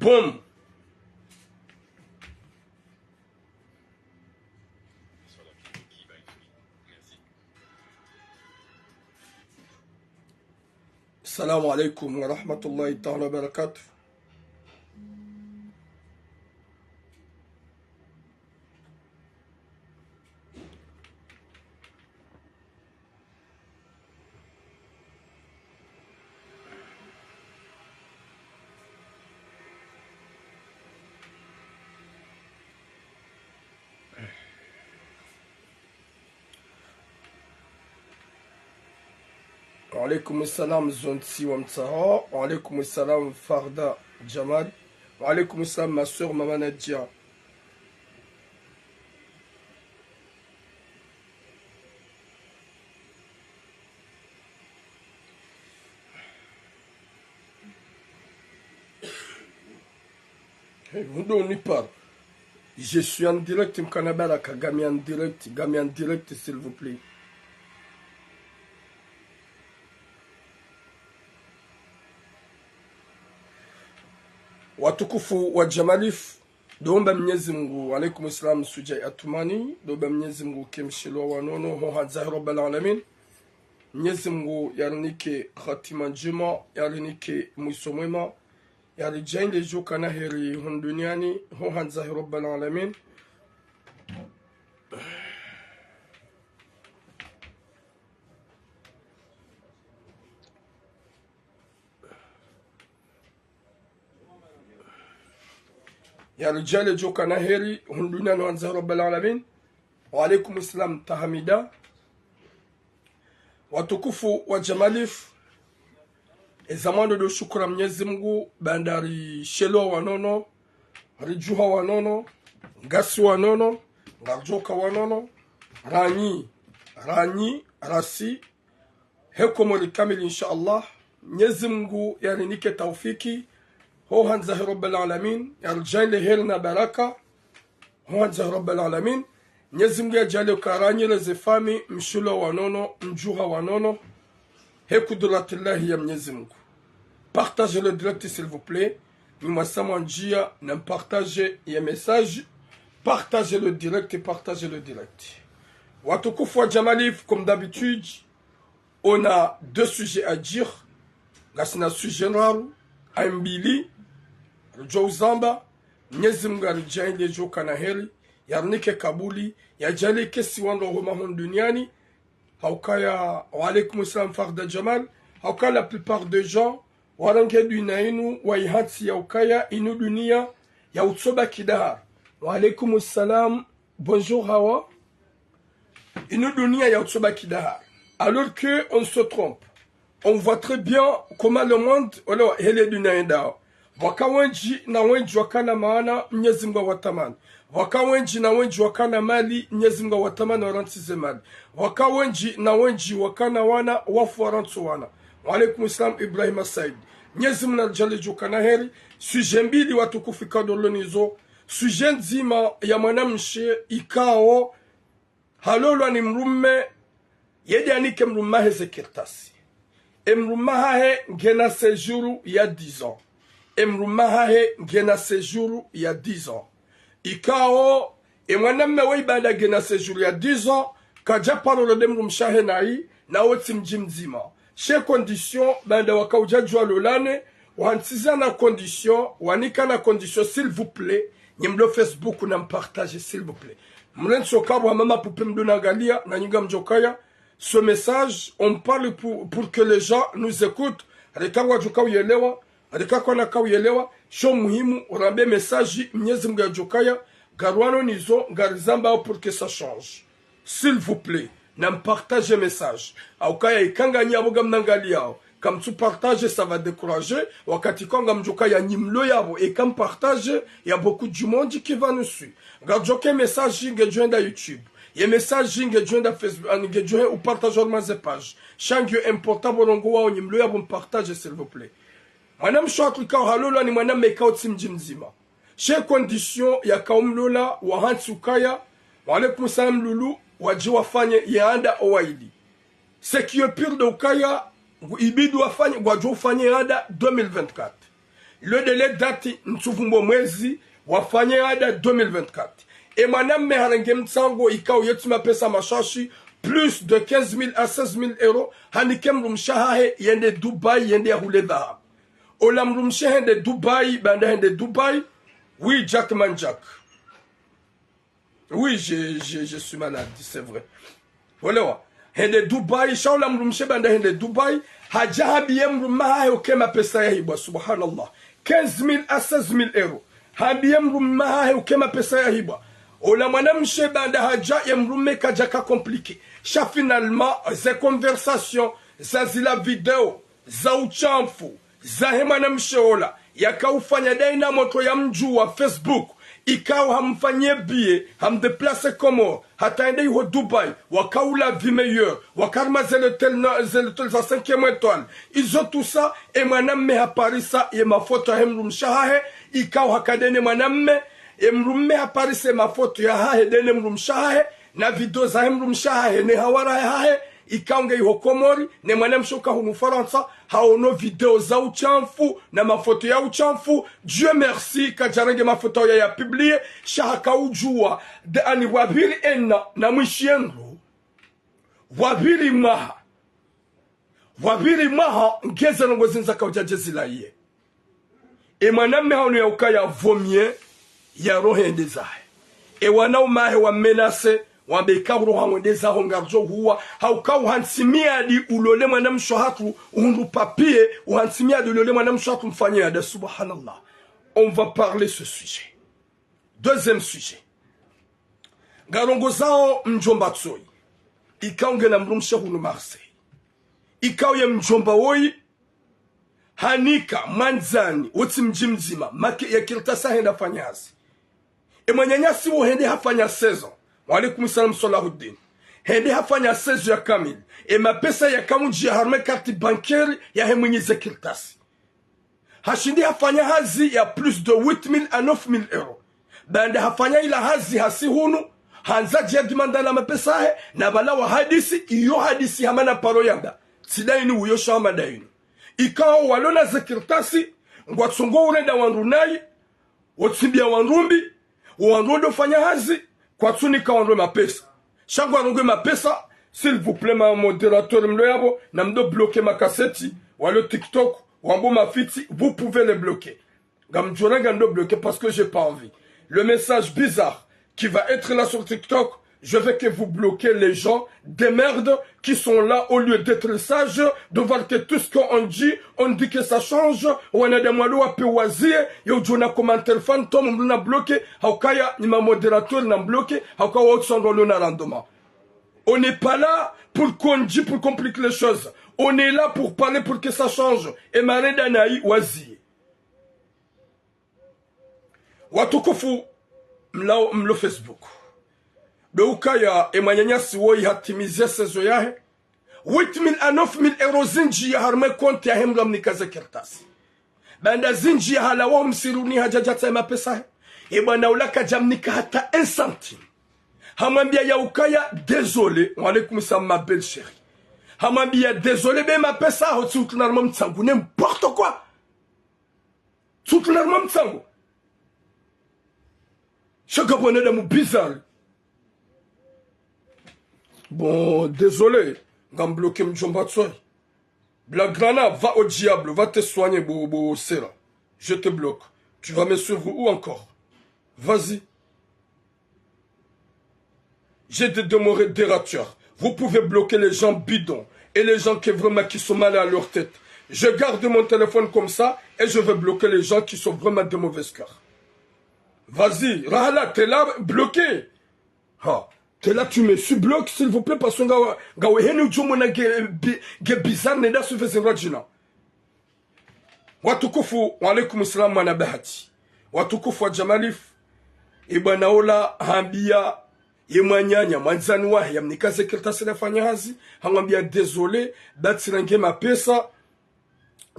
Boum. Salam alaikum wa rahmatullahi ta'ala wa barakatuh. وعليكم السلام Zonsi Wamtsaha, وعليكم السلام Farda Jamal, وعليكم السلام ma soeur Maman Nadia. On y parle. Je suis en direct, Mkanabaraka, Gami en direct, s'il vous plaît. Watukufu wa Jamalif, doomba Mwenyezi Mungu, alaikum salam Sujai Atumani, doomba Mwenyezi Mungu kimshilo wanono, hohadzahi Rabbal Alamin. Mwenyezi Mungu yarinike khatima njema, yarinike mwisho mwema, yarijainde joka na heri hunduniani, hohadzahi Rabbal Alamin. يا رجال جو كان هيري هندونا نوانزه رب العالمين وعليكم السلام تحميدا watukufu wa Jamalif ezamando do shukura Mwenyezi Mungu bandari shelo wanono rijuha wanono ngasi wanono ngarjoka wanono ranyi rasi hekomori kamili inshallah Mwenyezi Mungu yarinike taufiki هو هنزه رب العالمين يرجعين لهيرنا بركة هو هنزه رب العالمين نيزم جالو كاراني لزفامي مشولا ونونو مجوها ونونو هي قدرة الله يا منيزمكو partagez le direct s'il vous plaît Moumassama Njia n'aime partager les messages partagez le direct Watukufu wa Jamalif comme d'habitude on a deux sujets à dire Gasina sujet raro Aimbili Rujou Zamba, Mwenyezi Mungu alijainde joka na heri, yarnike kabuli, yajali kesi wando homa duniani, haukaya wa alaikum salam Farda Jamal, haukaya la plupart des gens, waranke dunainu, wa ihatsi yaukaya, inu dunia, ya utsoba kidahar. Wa alaikum salam, bonjour Hawa. Inu dunia ya utsoba kidahar. Alors que on se trompe. On voit très bien comment le monde, hele dunia ndao. Waka wenji na wenji wakana maana Mwenyezi Mungu watamani. Waka wenji na wenji wakana mali Mwenyezi Mungu watamani warantize mali. Waka wenji na wenji wakana wana wafu warantu wana. Wa alaikum salam Ibrahim Said. Mwenyezi Mungu alijali joka na heri. Suje mbili watukufu kadolonizo. Suje nzima ya mwanamshe ikao. Halolo ni mrumme. Yedi anike mrummahe zekirtasi. Emrumahahe ngena sejuru ya 10 ans. Emrumahahe ngena sejuru ya 10 ans. Ikao, emwanamme weibada ngena sejuru ya 10 ans, kaja parolo demrumshahe nai, na oti mjimzima. She condition, banda wakaujajwa lolane, wantiza na condition, wanika na condition, s'il vous plaît, nyemlo Facebook na mpartage, s'il vous plaît. Mrenso kabu mama pupe mduna galia, na nyinga mjokaya, ce message, on parle pour que les gens nous écoutent. Rekangwa jukau yelewa, rekakwa na kau yelewa, show muhimu, urambe message, Mwenyezi Mungu jukaya, garwano nizo, garizamba pour que ça change. S'il vous plaît, n'am partage message. Aukaya ikanga nyaboga mnangali yao. Comme tu partages, ça va décourager. Wakati konga mjukaya nyimlo yabo. Et comme partage, il y a beaucoup du monde qui va nous suivre. Garjoke message, ngejwenda YouTube. Ye message ngejwenda Facebook, ngejwenda ou partage ma page. Changu important bonongo wa nyimlo yabo partage s'il vous plaît. Manam shwatu ka halola ni manam mekao timjimzima. Chez condition ya kaumlola wa hansukaya wa alaikum salam lulu waji wafanye yaanda owaidi. Ce qui est pire de ukaya ibidi wafanye waji wafanye yaanda 2024. le délai date nsufumbo mwezi wafanye ada 2024 et madame meharenge mtsango ikao yetu mapesa mashashi plus de 15 000 à 16 000 euros hanikem rumshahe yende Dubai yende yahule dhahab olam rumshahe yende Dubai banda yende Dubai. Oui, Jackman Jack. Oui, je suis malade, c'est vrai. Voilà. Hende Dubai, shaula mrumshe banda hende Dubai, hajahabi mrumaha ukema pesa ya hibwa, subhanallah. 15 000 à 16 000 euros. Habi mrumaha ukema pesa ya hibwa. Ola mwanamshe banda haja mrume kajaka compliqué. Cha finalement, ces conversations, za zila video, za uchamfu, za hemanamshe ola. Yakaufanya daina moto ya mju wa Facebook. Ikao hamfanyie bie, hamdeplace Comore, hataende yuho Dubai, wakaula vie meilleure, wakarma zeletel za 5e étoile. Izo tout ça, et mwanamme haparisa, ye mafoto ya mrumshahahe, ikao hakadene mwanamme, e mrumme haparisa mafoto ya hahe dene mrumshahahe, na video za mrumshahahe ne hawara hahe, ikaonge yuho Komori, ne mwanamshoka hunu Faransa, haono video za uchamfu na mafoto ya uchamfu. Dieu merci kajarenge mafoto ya publie shaka ujua de ani wabiri enna na mwishienru wabiri maha ngeze ngo zinza kaujaje zilaye e mwanamme haono ya ukaya vomie ya rohende zahe e wanao mahe wa menase wabekabro hamwendeza hongarjo huwa haukau hansimia di ulole mwanamsho hatu undu papier uhansimia di ulole mwanamsho hatu mfanyia de subhanallah. On va parler ce sujet. Deuxième sujet. Garongo zao mjomba tsoi ikaunge na mrumshe hunu Marseille ikau ye mjomba woi hanika manzani uti mji mzima make ya kirtasa henda fanyazi e mwanyanyasi wo hende hafanya saison. Walaikum salam Salahuddin. Hende hafanya 16 ya kamili. E mapesa ya kamunji ya harme karti bankeri ya hemwenye zekirtasi. Hashindi hafanya hazi ya plus de 8 000 à 9 000 euros. Bande hafanya ila hazi hasi hunu. Hanza jia dimanda la mapesa he. Na bala wa hadisi. Iyo hadisi hamana paro yanda. Sidaini uyosha hamadaini. Ikao walona zekirtasi. Ngwatsungo urenda wanrunai. Wotsimbia wanrumbi. Wanrundo fanya hazi. Kwa tsuni kawanwe mapesa. Shangwa wanwe mapesa. S'il vous plaît, ma modérateur mloyabo. Namdo bloquer ma cassette. Walo TikTok. Wambo ma fiti. Vous pouvez les bloquer. Gamdjona gando bloquer parce que j'ai pas envie. Le message bizarre qui va être là sur TikTok. Je veux que vous bloquez les gens des merdes qui sont là au lieu d'être sages, de voir que tout ce qu'on dit, on dit que ça change. On a des mots à péoisier. Yo, on a commentaire fantôme, on a bloqué. Haukaya, ni ma modérateur n'a bloqué. Haukaya, on a rendement. On n'est pas là pour qu'on dit, pour compliquer les choses. On est là pour parler pour que ça change. Et Maré Danaï, Wazi. Watukufu, mlo Facebook. Beukaya emanyanyasi woi hatimizia sezo yahe 8 000 à 9 000 euros zinji ya harme konti ya hemla mnikaze kertasi. Banda zinji ya halawa msiruni hajajata ema pesa he. Banda ulaka jamnika hata 1 centime. Hamambia ya ukaya désolé. Walaikum salam ma belle chérie. Hamambia désolé be ma pesa ho tsutunarma mtsangu n'importe quoi. Tsutunarma mtsangu. Chakabone de mu bizarre. Bon, désolé. Gam bloqué m'jombatsoy. Blagrana, va au diable, va te soigner, Bobo Sera. Je te bloque. Tu vas me suivre où encore? Vas-y. J'ai des demeurés dérateurs. Vous pouvez bloquer les gens bidons et les gens qui sont mal à leur tête. Je garde mon téléphone comme ça et je vais bloquer les gens qui sont vraiment de mauvaise cœur. Vas-y, Rahala, t'es là, bloqué. Ha. T'es là, tu me subloques, s'il vous plaît, parce que gaweheni ujumona ge bizarre neda sufese rajina. Watukufu, wa alaikum salam wa nabahati. Watukufu wa jamalif, ibanaola hambia, yemanyanya, manzani wahe, yamnikaze kirtasi na fanyahazi, hangambia désolé, batirenge mapesa,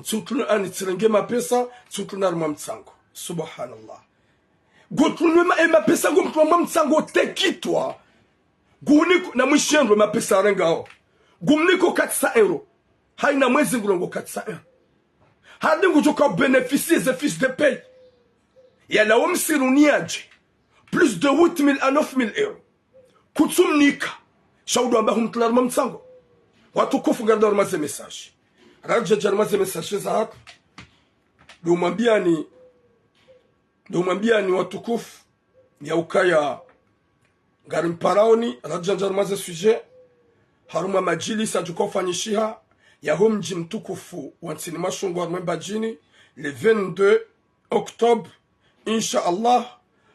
tirenge mapesa, tsutuna mtsango. Subhanallah. Gotunwe mapesa gumtwa mtsango tekitwa. Gumniko na mwishenro mapesa rengao. Gumniko 400 euros. Haina mwezi ngulongo 400 euros. hadi kutoka bénéficier des fiches de paye ya lawum siruniaje plus de 8000 à 9000 euros kutsumnika shaudu ambahum tlarma mtsango watukufu ngardor maze message raja jarmaze message za hapa dumwambia ni watukufu ya ukaya ngarimparaoni raja jarmaze sujet haruma majili sajukofanyishiha ya huu mji mtukufu wa nchini Mashongo wa Mwembajini le 22 Oktobre insha Allah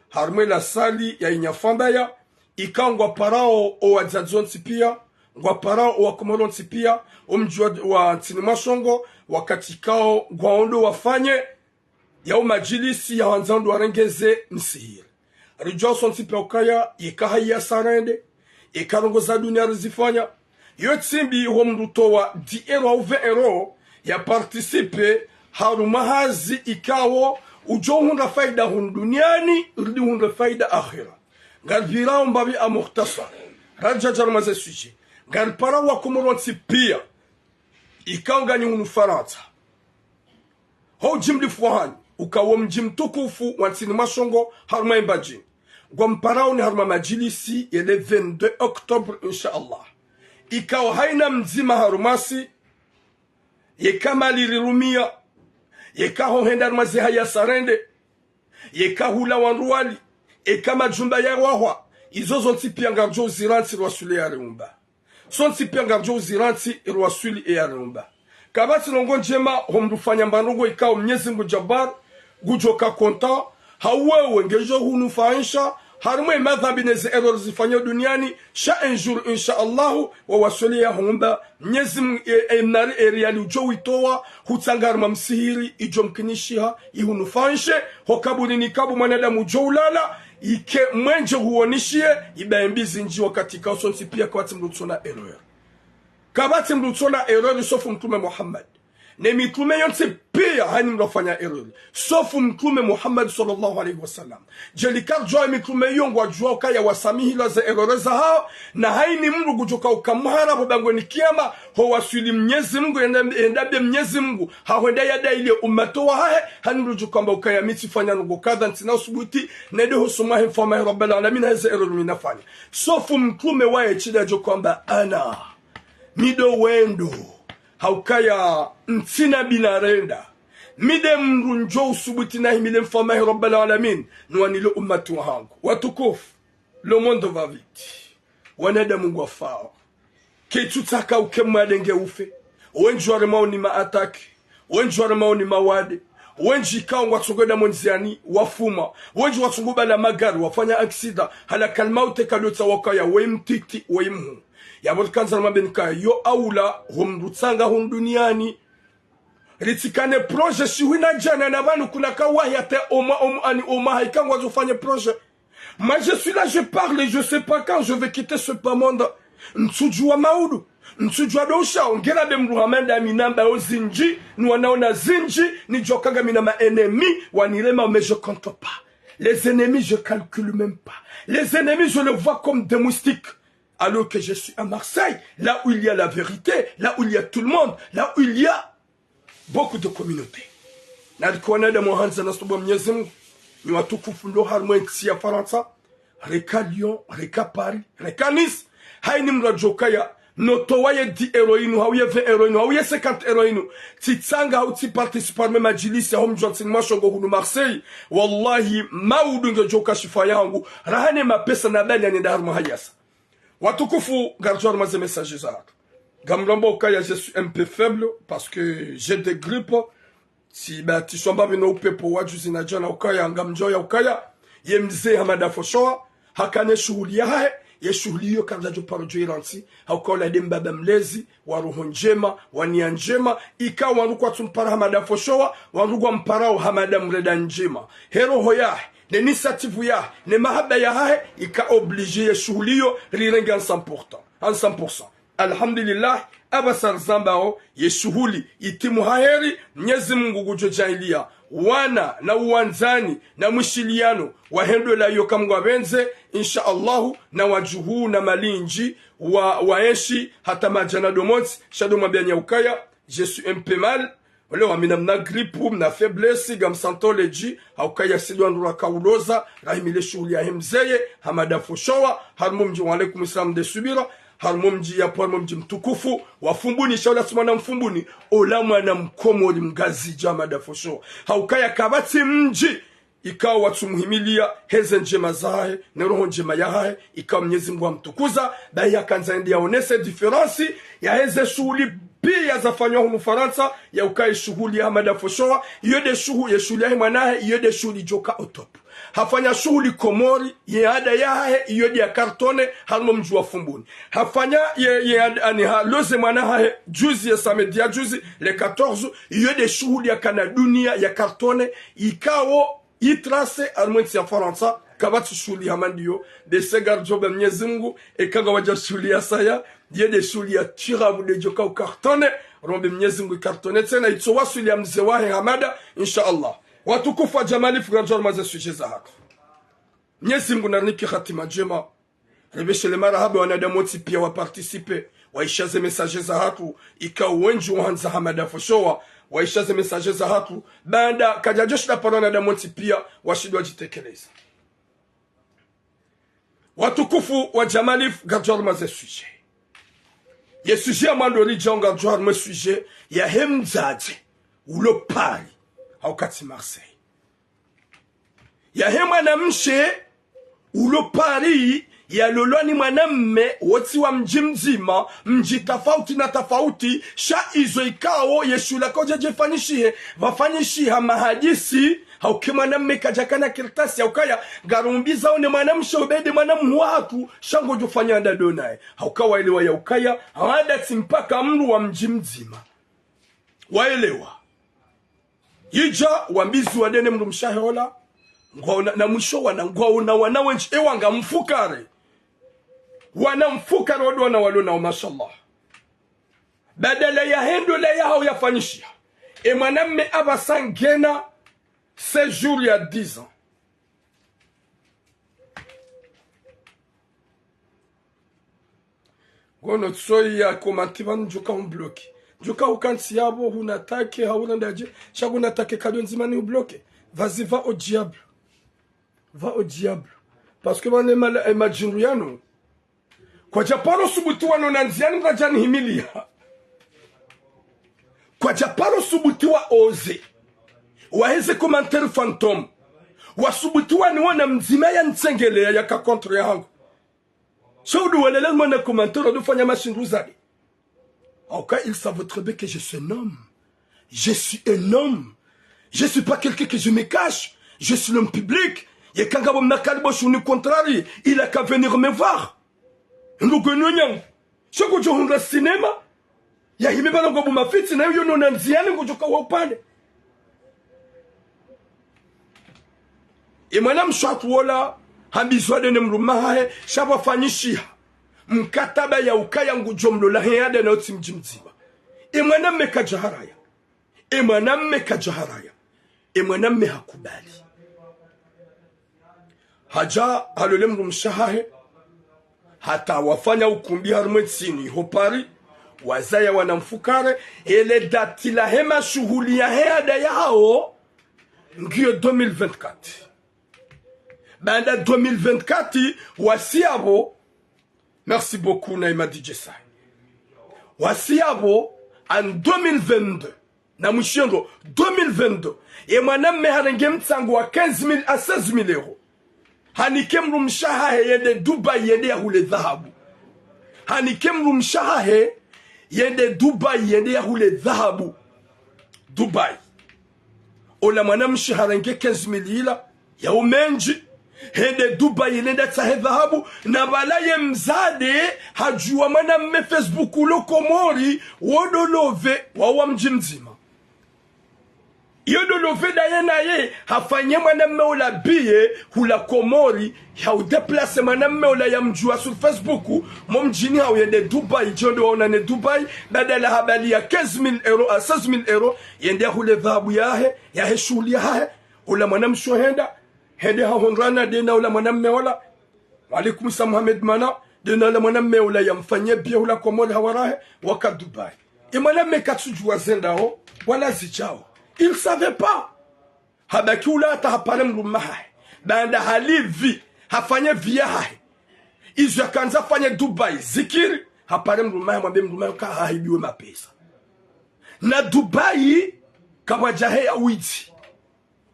harumwe la sali ya inyafambaya ikangwa parao o wadzadzonsi pia ngwa parao o wakomoronsi pia o mji wa nchini Mashongo wakati kao gwaondo wafanye ya umajilisi ya wanzandu warengeze msihiri rijua sonsi pia ukaya ikaha ya sarende ikarongo za dunia rizifanya yotsimbi ho mruto wa 10 euro au 20 euro ya participe harumahazi ikawo ujo hunda faida hun duniani rudi hunda faida akhira galbira mbabi amukhtasar raja jarmaze suji galpara wa kumuronsi pia ikangani hunu faransa ho jimli fuhani ukawo mjimtukufu wa nchini Mashongo haruma Mwembajini gwamparao ni haruma majilisi ele 22 Oktobre insha Allah ikawa haina mzima harumasi yekama lirumia yekaho henda mazi haya sarende yekahula wanruali ekama jumba ya wahwa izozo ntipi angarjo ziranti rwasuli ya reumba son ntipi angarjo ziranti rwasuli ya reumba kabati nongo njema homdufanya mbanongo ikao Mwenyezi Mungu Jabbar gujoka konta hawewe ngejo hunufaisha harumwe madhabi neze error zifanya duniani sha un jour insha Allah wa wasulia humba Mwenyezi Mungu emnari eriali ujo witoa hutsangar mamsihiri ijo mkinishiha ihunufaishe hokabuni nikabu mwanadamu ujo ulala ike mwenje huonishie ibaembizi nji wakati kausonsi pia kwa timrutsona error kabati mrutsona error sofu mtume Muhammad ne mitume yonse pia hani mrafanya error sofu mtume Muhammad sallallahu alaihi wasallam jelikar joa mitume yongwa joa kaya wasamihi la za error za hao na haini mru kutoka ukamhara bangwe ni kiyama ho wasuli Mwenyezi Mungu endabe Mwenyezi Mungu hawenda yada ile ummato wa hae hani mru jukamba ukaya miti fanya ngo kadha ntina usubuti nede husuma hifama rabbil alamin haza error minafanya sofu mtume wae chida jokamba ana mido wendo haukaya ntina binarenda mide mrunjo usubuti na himile mfama rabbil alamin nwanile ummatu wangu watukufu le monde va vite wanada Mungu afao ketutaka ukemwadenge ufe wenjware maoni maataki wenjware maoni mawade wenji kaungwa tsogoda monziani wafuma wenji watsunguba na magari wafanya aksida hala kalmaute kalota wakaya wemtiti wemhu ya volkanza mabenka yo aula humrutsanga hun duniani ritikane projet shiwina jana na banu kuna kawahi ate oma haikangwa zofanye projet moi je suis là je parle je sais pas quand je vais quitter ce monde nsujua maudu nsujua dosha ongera be mruhamanda minamba ozinji ni wanaona zinji ni jokaga mina ma ennemi wanirema mais je compte pas les ennemis je calcule même pas les ennemis je les vois comme des moustiques. Alors que je suis à Marseille, là où il y a la vérité, là où il y a tout le monde, là où il y a beaucoup de communautés. Nadikwana de Mohanza Nastobo Mwenyezi Mungu, ni watukufu ndo harmwe nchi ya Faransa, reka Lyon, reka Paris, reka Nice, haini mrajokaya, notowaye 10 héroïnes, hauye 20 héroïnes, hauye 50 héroïnes, titsanga hau ti participar me majilisi ya homjwansin Mashongo hunu Marseille, wallahi maudu nge joka shifa yangu, rahane mapesa na bani anenda harmwe hayasa. Watukufu garjouar maze messages za gamrambo kaya je suis un peu faible parce que j'ai des grippes si ba tishomba bino upepo waju zinajana ukaya ngamjoya ukaya yemze hamada foshoa hakane shughuli yahe ye shughuli hiyo kabla jo parojo iransi haukola dembaba mlezi wa roho njema wa nia njema ikawa wanukwa tumpara hamada foshoa wanugwa mparao hamada mreda njema hero hoya ne initiative ya ne mahaba ya hae ika obligé shughulio rirenga 100%. Alhamdulillah abasar zambao ye shughuli itimu haheri Mwenyezi Mungu kujojailia wana na uwanzani na mwishiliano wahendo la yoka Mungu abenze insha Allahu na wajuhu na malinji waenshi hata majana domoti shado mabia ukaya je suis un peu mal Wale wamina mna gripu, mna faiblesse, gamsanto leji, haukaya sidu andura kauloza, rahimile shughuli ya hemzeye, hamada foshowa, harmu mji wa alaikum islam de subira, harmu mji ya harmu mji mtukufu, wafumbuni, shaula sumana mfumbuni, olamu ana mkomori mgazi jamada foshowa. Haukaya kabati mji, ikawa watu muhimilia, heze njema zahe, neroho njema yahae, ikawa Mwenyezi Mungu amtukuza, bai ya kanza ndi ya onese diferansi, ya heze shughuli pia zafanywa humu Faransa, ya ukai shughuli ya hamada foshowa, iyo de shughuli ya mwanahe, iyo de shughuli joka otopu. Hafanya shughuli Komori, ye hada yahae, iyo de ya kartone, halmo mjua fumbuni. Hafanya loze mwanahe, juzi ya samedia juzi, le 14, iyo de shughuli ya kanadunia, ya kartone, ikawo, itrase almwensi ya Faransa, kabati shughuli ya mandiyo, de segar jobe Mwenyezi Mungu, ekaga waja shughuli ya saya, die de shughuli ya tirabu de joka ukartone, rombe Mwenyezi Mungu kartone, tena itowa shughuli ya mzewahe hamada, insha Allah. Watukufu wa jamali fuganjwa maze suje za hatu. Mwenyezi Mungu narniki khatima jema. Rebeshe le marahabe wanadamoti pia wapartisipe, waishaze mesaje za hatu, ika uwenji uhanza hamada foshowa, waishaze mesaje za hatu, banda kajajoshi na parana damoti pia, washidu wajitekeleza. Watukufu wa jamali fuganjwa maze suje. Ye suje ya mandori jonga jwa maze suje, ya hemzaje, ulo pari, haukati Marseille. Ya he mwanamshe, ulo pari, ya loloni mwanamme, woti wa mji mzima, mji tafauti na tafauti, sha izo ikao, yeshu lako jefanyishihe, wafanyishiha mahadisi, hauke mwanamme kajakana kirtasi, haukaya garumbiza one mwanamshe ubede mwanamu watu, shango jofanya ndadonae, haukawa elewa ya ukaya, hawada timpaka mru wa mji mzima. Waelewa. Ija wambizi wadene mru mshaheola, na mwisho wana wenchi, wanga mfukare. Wana mfukare wadu wana walona mashallah. Badala ya hendo la ya hao yafanyishia. Mwanamme abasangena séjour ya 10 ans. Gono tsoi ya komantiva njuka mbloki. Njuka ukansi yabo hunatake hauna ndaje. Shagu natake kado nzimani ubloke. Vas-y, va au diable. Va au diable. Parce que wane majinru yano. Kwa japaro subuti wano nanziani rajani himilia. Kwa japaro subuti wa oze. Waheze komentari fantôme. Wasubuti wani wana mzima ya nsengele ya kakontre yangu. Shaudu walele mwana komentari wadufanya mashinru zade. En cas, ils savent très bien que je suis un homme. Je suis un homme. Je ne suis pas quelqu'un que je me cache. Je suis l'homme public. Et quand je suis contraire, il a qu'à venir me voir. Nous connaissons. Si je suis au cinéma, il y a une fille qui est en et madame Chatwola, Hambiswa de Nemrumahe, Shaba Fanishiha, Mkataba ya ukaya ngujomlo la heyade na utimjimziba. E mwanamme kajaharaya. E mwanamme kajaharaya. E mwanamme hakubali. Haja halolemru mshahahe. Hata wafanya ukumbi harumwetsini hopari. Wazaya wanamfukare. Ele dati la hema shughuli ya heyade yao. Ngiyo 2024. Banda 2024 wasiabo. Merci beaucoup Naïma DJ Sai. Wasiabo en 2022. Na mwishengo 2022. E mwanamme harenge mtsangu wa 15,000 à 16,000 euros. Hanikemru mshahahe yende Dubai yende ya hule dhahabu. Hanikemru mshahahe yende Dubai yende ya hule dhahabu. Dubai. Ola mwanamme harenge 15,000 ila ya umenji. Hende Dubai nenda tsahe dhahabu na balaye mzade hajua mwanamme Facebook ulo Komori wodolove wawa mji mzima. Yodolove daye na ye hafanye mwanamme ula biye hula Komori haudeplase mwanamme ula ya mjua sur Facebook momjini hau yende Dubai jondo waonane Dubai badala habali ya 15,000 euros à 16,000 euros yende hule dhahabu yahe shuli yahe ula mwanamme shohenda hende hahonrana dena ula mwanamme wala alaikum sa Muhammad mana dena ula mwanamme ula yamfanye bia ula Komori hawarahe waka Dubai Et madame Mekatsuju Zendao, voilà Zijao. Il ne savait pas. Habaki ula ta hapalem lumahai. Banda halivi, hafanya viyahai. Izu ya kanza fanya Dubai, zikiri, hapalem lumahai, mwambem lumahai ka haibiwe mapesa. Na Dubai, kama jahe ya wiji.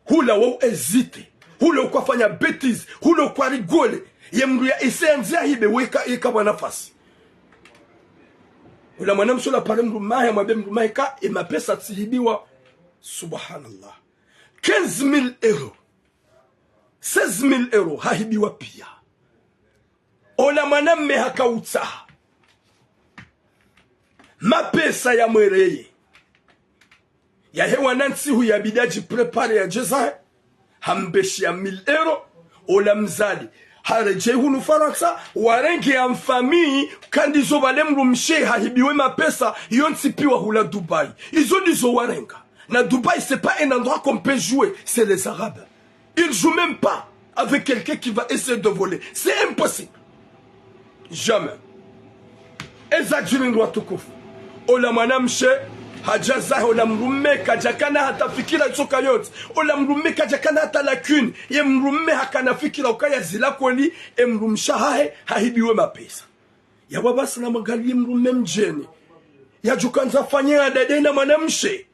Hula wau ezite. Hula ukwa fanya betiz. Hula ukwa rigole. Yemru ya ise anzia hibe weka eka wanafasi. Hula mwanamsho la palem lumahai, mwambem lumahai ka mapesa tsihibiwa. Subhanallah. 15,000 euros. 16,000 euros. Hahibiwa pia. Ola mwanamme hakauta. Mapesa ya mwereye. Ya hewa nansi huya bidaji prepare ya jeza. Hambeshi ya 1,000 euros. Ola mzali. Hareje hunu faransa. Warenge ya mfamii. Kandizo balemru mshe hahibiwe mapesa. Yonsi piwa hula Dubai. Izo dizo warenga. Na Dubaï, c'est pas un endroit qu'on peut jouer. C'est les Arabes. Ils ne jouent même pas avec quelqu'un qui va essayer de voler. C'est impossible. Jamais. Ezadjulin doit tout kouf. Ola manamche, hajaza, ola mrume, kajakana hata fikira choka yote. Ola mrume, kajakana hata lakune. Ye mrume hakana fikira ukaya zila kweli. E mrumshahahe, hahibiwe mapesa. Ya wabasi na magali mrume mjeni. Ya jukanza fanya adede na manamche.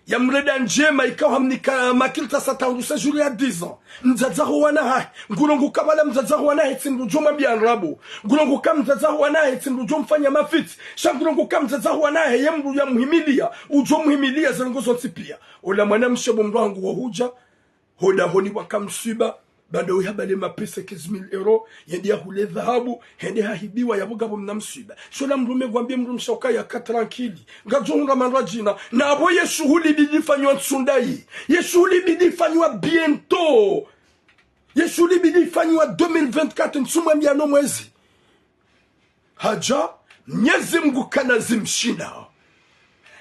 Ya mreda njema ikaw hamnika makilta satangusa juri ya 10 ans. Mzazahu wanahe. Ngulongu kabala mzazahu wanahe tsinrujuma bianrabu. Ngulongu kam mzazahu wanahe tsinrujum fanya mafiti. Shangulongu kam mzazahu wanahe yemru ya muhimilia. Ujo muhimilia zangozo tipia. Ola mwanamshe bomrangu wa huja. Hoda honi wakamsuba. Bado uhabale mapesa 15,000 euros. Yendi ya hule dhahabu. Hende hahibiwa ya bugabo mnamsuba. Shola mrume gwambie mrumshoka ya katarankili. Ngadzonga manrajina. Na abo ye shughuli bidifanywa tsundai. Ye shughuli bidifanywa bientôt. Ye shughuli bidifanywa 2024 nsumwa miano mwezi. Haja. Mnyezi Mungu kana zimshinda.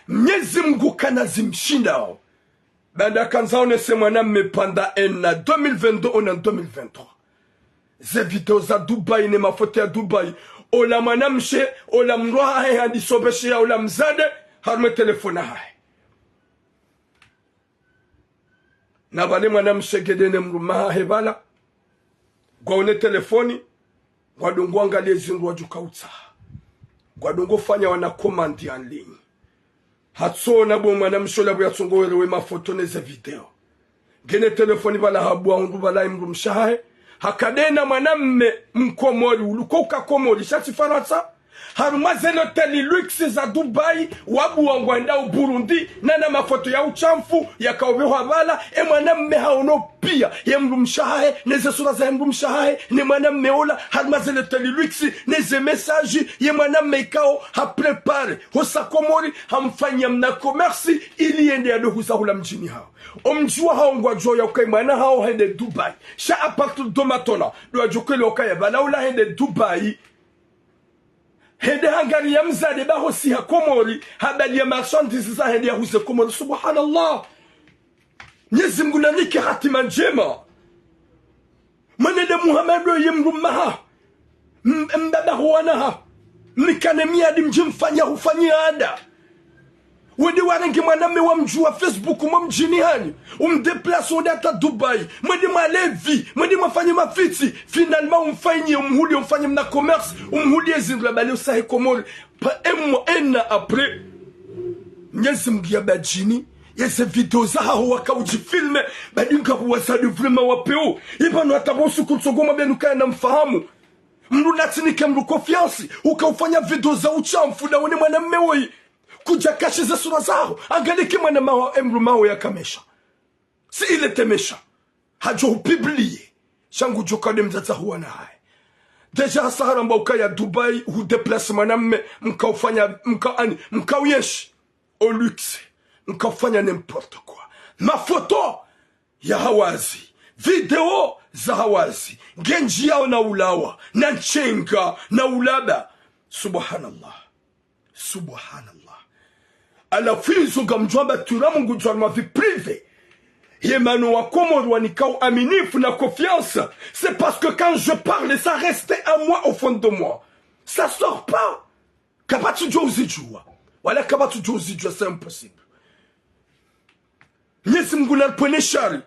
Mnyezi Mungu kana zimshinda. Banda kanzaone se mwanamme panda ena 2022 on en 2023. Ze video za Dubai ne mafoto ya Dubai. Ola mwanamshe, ola mroha hae handi sobeshe ya ola mzade, harume telefona hae. Na bale mwanamshe gedene mruma hae bala. Gwa one telefoni, gwa dungu angalie zindu wajuka uta. Gwa dungu fanya wana komandi en ligne. Hatso na bo mwanamsho la bya songowerewe mafoto neze video. Gene telefoni bala habwa undu bala imru mshahe. Hakadena mwanamme mkomori ulukoka komori shati Faransa. Harumazeno teli luxe za Dubai wabu wangwanda u Burundi nana mafoto ya uchamfu ya kaubeho bala mwanamme haono pia ya mru mshahe neze sura za mru mshahe ne mwanamme ola harumazeno teli luxe neze message ya mwanamme ikao ha prepare hosa komori hamfanya mna commerce ili ende ya dohusa hula mjini hao omjua hao ngwajo ya ukai mwana hao hende Dubai sha apartu domatona doa jokele ukaya bala ula hende Dubai hende hangari ya mzade baho siha komori habali ya marchandise za hende ya huse komori subhanallah Mwenyezi Mungu nanike hatima njema manede Muhammadu yemrumaha mbaba huwanaha mikane miadi mjimfanya hufanyia ada wende warengi mwanamme wa mjua Facebook mjini hani umdeplace odata Dubai mwende malevi mwende mafanye mafiti finalement umfanye umhuli umfanye mna commerce umhuli zindu la bale usahe komori pa ena après Mwenyezi Mungu ya bajini yese video za hao wakaujifilme badinka buwasadi vraiment wapeo ibano atabosu kutsogoma benuka na mfahamu mru natinike mru confiance ukaufanya video za uchamfu na wone mwanamme woi kuja kashi za sura zao angalike mwana mao emru mao ya kamesha si ile temesha hajo publie shangu jokade mzaza huwa na hai deja sahara mbauka ya Dubai hu deplace mwanamme mkaufanya mkauyeshi au luxe mkaufanya n'importe quoi mafoto ya hawazi video za hawazi genji yao na ulawa na nchenga na ulaba subhanallah subhanallah ala fizo gamjwamba turamungu jwa ma vie privée yemano wa komoro wanikao aminifu na confiance c'est parce que quand je parle ça reste à moi au fond de moi ça sort pas kapatu jo uzijua wala kama tujuzi jua c'est impossible. Nyesi Mungu nalipwene shari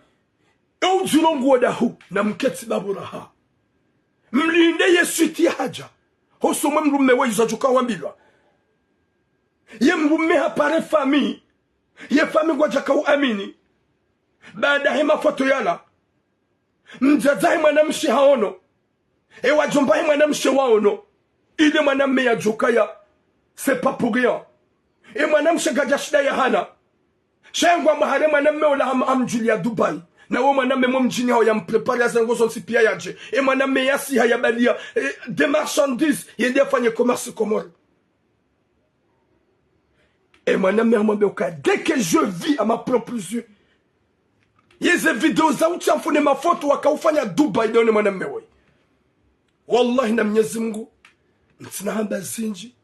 au julongu wadahu na mketi baburaha mlinde Yesu iti haja hoso mrume wa yuzajuka wambilwa ye mrume hapare fami ye fami kwa jaka uamini baada hema foto yala mjazahi mwanamshi haono wajombahi mwanamshi waono ile mwanamme ya jukaya c'est pas pour rien mwanamshi gajashida ya hana shengwa mahare mwanamme ola amjulia Dubai na wo mwanamme mo mjini hao yamprepare ya zangozo nsipia yaje mwanamme yasi hayabalia des marchandises yende afanye commerce Komoro mwanamme amwambia uka dès que je vis à ma propre yeux yeze video za uchafune mafoto wakaufanya Dubai ndio mwanamme wewe wallahi na Mwenyezi Mungu ntinahamba zinji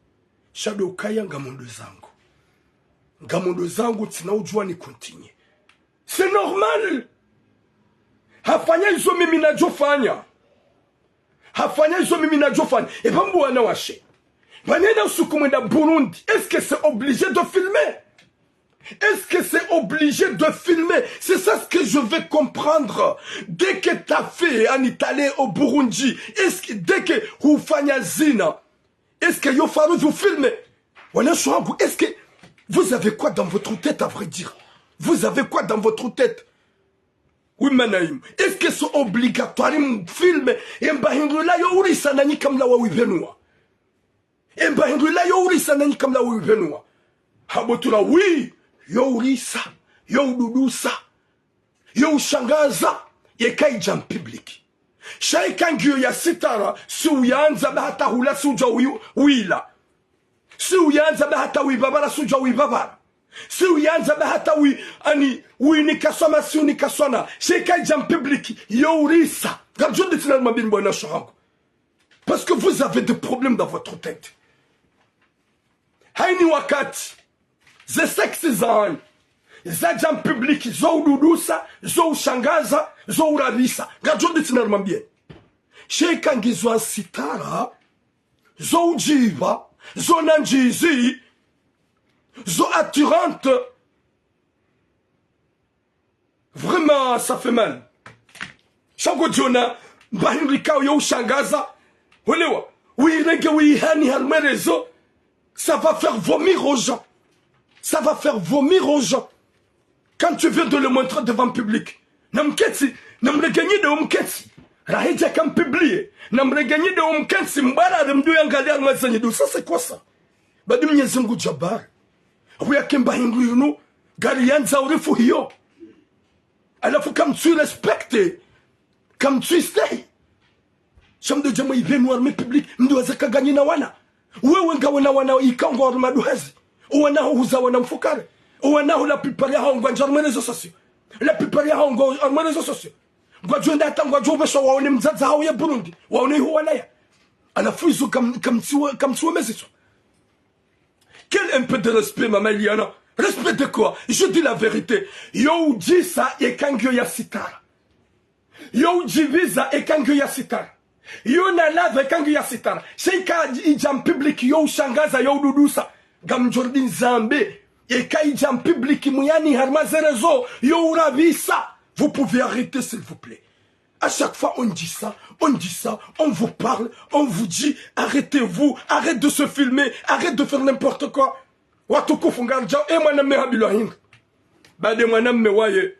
shado ukaya ngamondo zangu tinaujua ni continue c'est normal hafanya hizo mimi najofanya pambu wana washe wanenda usuku mwenda Burundi est-ce que c'est obligé de filmer c'est ça ce que je vais comprendre dès que t'as fait en Italie au Burundi est-ce que dès que hufanya zina est-ce que yo faru vous filmer wana shwangu est-ce que vous avez quoi dans votre tête à vrai dire vous avez quoi dans votre tête oui manaim est-ce que c'est obligatoire de filmer mbahindula yo urisa nani kamla wa wibenwa habotula oui yo urisa yo ududusa yo ushangaza yekaija public shaikangio ya sitara si uyanza bahata hula suja wila si uyanza bahata wibabara suja wibabara si uyanza bahata uinikasoma si unikasona shaikaija public yo urisa gajondi tina mabini bwana shahangu parce que vous avez des problèmes dans votre tête haini wakati ze sexy zan za jam public zo ududusa zo ushangaza zo urabisa gajondi tinarumambie shekangizwa sitara zo ujiva zo nanjizi zo attirante vraiment ça fait mal shango jona bahindika yo ushangaza olewa wirenge wihani halmerezo ça va faire vomir aux gens. Ça va faire vomir aux gens. Quand tu viens de le montrer devant le public. Namketsi, namregagné de umketsi. Rahidja kam publié. Namregagné de umketsi mbara de mdu yangali almazani do. Ça c'est quoi ça? Badi mnyezungu jabar. Ouya kemba hingu yuno. Gari yanza urefu hiyo. Alafu comme tu respectes. Comme tu stay. Chambre de jama ibe noir me public. Mdu wazaka gagné na wana. Wewe nga wana ikango wa maduhezi wana huza wana mfukare wana la plupart ya hao ngwa les réseaux sociaux la plupart ya hao ngwa réseaux sociaux ngwa jwenda hata ngwa jwa besho waone mzaza hao ya Burundi waone huwa naya anafuizo comme tu meziso quel un peu de respect mama Liana respect de quoi je dis la vérité yo dit ça et kangyo ya sitara yo jiviza et kangyo ya sitara yo na lave kangu ya sitara sheika ijam public yo shangaza yo dudusa gam Jordan Zambe eka ijam public muyani harmazerezo yo urabisa vous pouvez arrêter s'il vous plaît à chaque fois on dit ça on vous parle on vous dit arrêtez-vous arrête de se filmer arrête de faire n'importe quoi watu kufungarja mwaname habilohin bade mwaname waye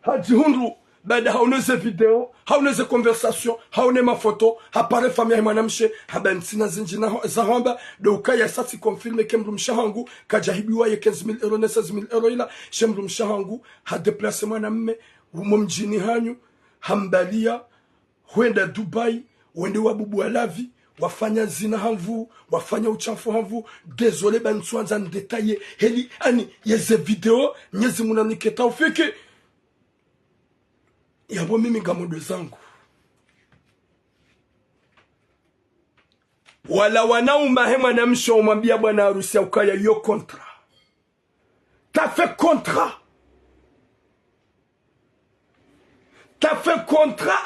haji hundu bada haoneze video haoneze conversation haone mafoto hapare famille mwanamshe habantsina zinjina za hamba doka ya sasi confirme kemru mshahangu kajahibiwa ye 15000 € na 16000 € ila shemru mshahangu ha déplacer mwanamme mumjini hanyu hambalia huenda Dubai wende wabubu alavi wafanya zina hanvu wafanya uchafu hanvu désolé bantswanza ndetaye heli ani yeze video nyezi munanike taufiki yabo mimi ngamondo zangu wala wanauma hema na msho umwambia bwana harusi ukaya yo contrat t'as fait contrat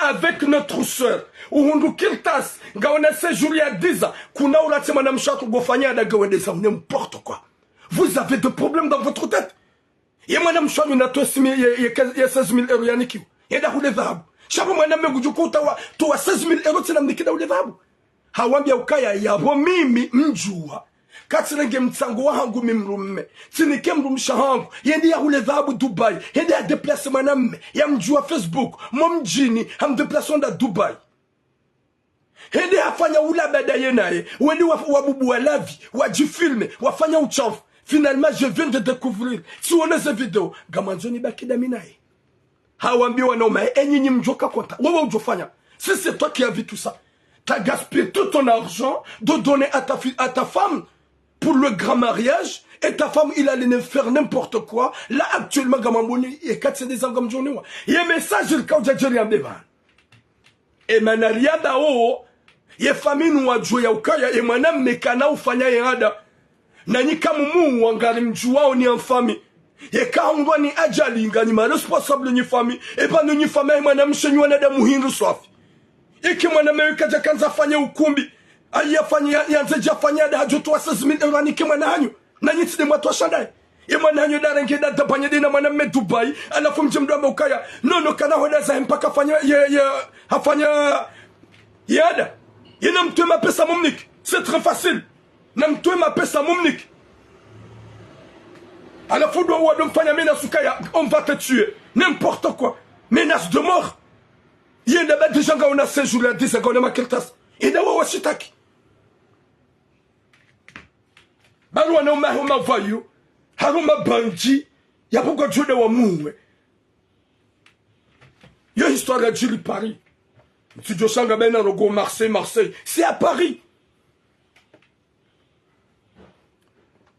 avec notre sœur uhundu kiltas ngaona séjour ya 10 kuna urate mwana msho kugofanya daga wedesa n'importe quoi Vous avez des problèmes dans votre tête. Et moi, je suis il y a 16 000 euros. Il y a des gens. Chaque fois, tu as 16 000 euros. Tu as des gens. Hawambia ukaya ya mimi mjua. Katsinenge mtsango wa hangu mimrumme. Tsinike mrumsha hangu. Yendi ya hule dhabu Dubai. Yendi ya deplase manamme. Ya mjua Facebook. Momjini. Ham deplase da Dubai. Yendi hafanya ula bada yenaye. Wendi wabubu wa lavi. Wajifilme. Wafanya uchafu. Finalement, je viens de découvrir. Si on a cette vidéo. Gamanzoni bakida minaye. Hawambia wanoma. Nyinyi mjoka konta. Wewe ujofanya. Si c'est toi qui as vu tout ça. Tu as gaspillé tout ton argent de donner à ta femme pour le grand mariage. Et ta femme, il allait faire n'importe quoi. Là, actuellement, Gamamboni, il y a 4 des ans comme journée. Il y a un message, il y a un débat. Et maintenant, il y a d'ao. Il y a famille, nous a joué au cas. Et maintenant, mekana ou fanya yada. Nani kamumu, wangari mjua, on est en famille. Et quand on voit ni ajali, ngani ma responsable ni famille. Et pas ni famille, madame, chenyu, anada muhindu soif. Iki mwanaume kaja kanza fanya ukumbi aliyafanya yanze fanya da hajo 16 000 euros ni kimwana hanyu na nyitsi de mwatwa shandai ye mwana hanyu da range da tapanya dina mwanaume Dubai alafu mjimdo ameukaya nono kana hoda za mpaka fanya hafanya yada yena mtwe mapesa mumnik c'est très facile na mtwe mapesa mumnik alafu do wado mfanya mena sukaya on va te tuer n'importe quoi menace de mort. Il y a des gens qui ont 16 jours, 10 secondes, ma keltas. Il y a des gens Barouana Mahoma Vayu, Haruma Banji, il y a beaucoup de gens qui ont moué. Il y a une histoire de Julie Paris. Tu dis Shanga Ben Rogo, Marseille. C'est à Paris.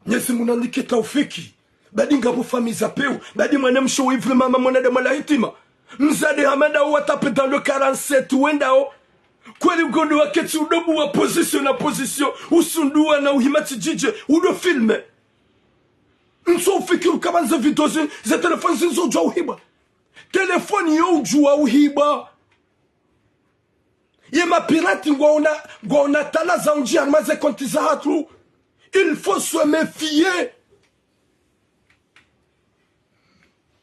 Nyesi Mounani Ketaufeki. Badinga pour famille Zapéo. Badi Madame Show, vraiment, maman de Malahitima. Mzade Hamada ou tapé dans le 47 ou endao. Kweli gondo wa ketsi udobu wa position na position. Usundua na uhimati jije. Udo filme. Nso ufikiru kabanza vidozi. Ze telefoni zinzo jwa uhiba. Telefoni yo jwa uhiba. Ye ma pirati ngwa tala za unji armaze konti za hatu. Il faut se méfier.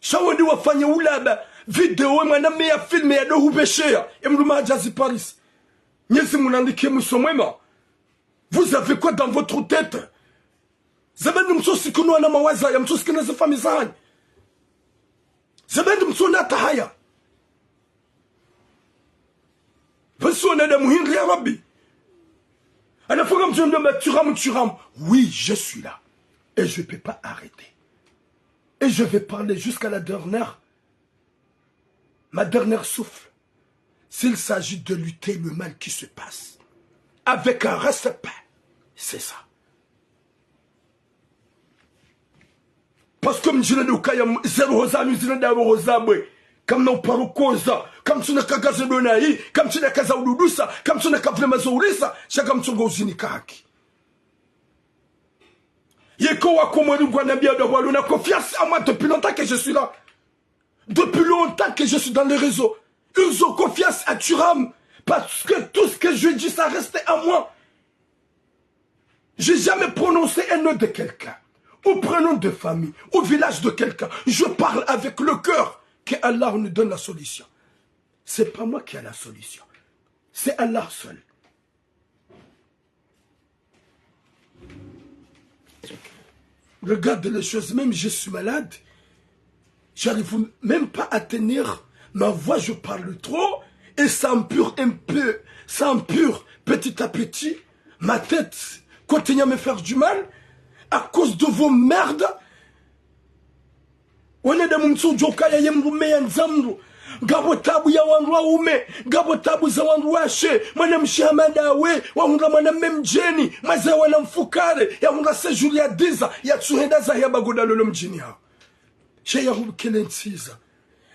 Shawadi wafanya ulaba. Vidéo mwaname ya filme ya dohu beshea emruma jazi Paris. Nyesi munandike musomwema. Vous avez quoi dans votre tête? Zabandi msosi kuno na mawaza ya msosi kina za famizani. Zabandi msona tahaya. Personne de muhindri ya Rabbi. Anafunga mjondo turam. Oui, je suis là. Et je ne peux pas arrêter. Et je vais parler jusqu'à la dernière. Ma dernière souffle, s'il s'agit de lutter le mal qui se passe, avec un respect, c'est ça. Parce que je ne sais zéro rosa, nous disons d'abord rosa, comme non pas au causa, comme tu n'as qu'à gazer de naï, comme tu n'as qu'à zaoudoussa, comme tu n'as qu'à vraiment zaourissa, c'est comme tu n'as qu'à Yeko wa komonu gwanabia de roi, on a confiance en moi depuis longtemps que je suis là. Depuis longtemps que je suis dans les réseaux, ils ont confiance à Thuram. Parce que tout ce que je dis, ça restait à moi. J'ai jamais prononcé un nom de quelqu'un. Ou prénom de famille. Ou village de quelqu'un. Je parle avec le cœur. Que Allah nous donne la solution. C'est pas moi qui ai la solution. C'est Allah seul. Regarde les choses, même je suis malade. J'arrive même pas à tenir ma voix, je parle trop. Et ça empure un peu, ça empure petit à petit ma tête. Continue à me faire du mal à cause de vos merdes. On est dans mon sou joka ya yemrume ya nzamru. Gabotabu ya wanrua ume, gabotabu za wanrua she, mwana mshihamada we, wahunga mwana memjeni, maza wana mfukare, ya hunga sejuri ya diza, ya tsuhenda za ya bagoda lolo mjini hao. She ya hukelensiza,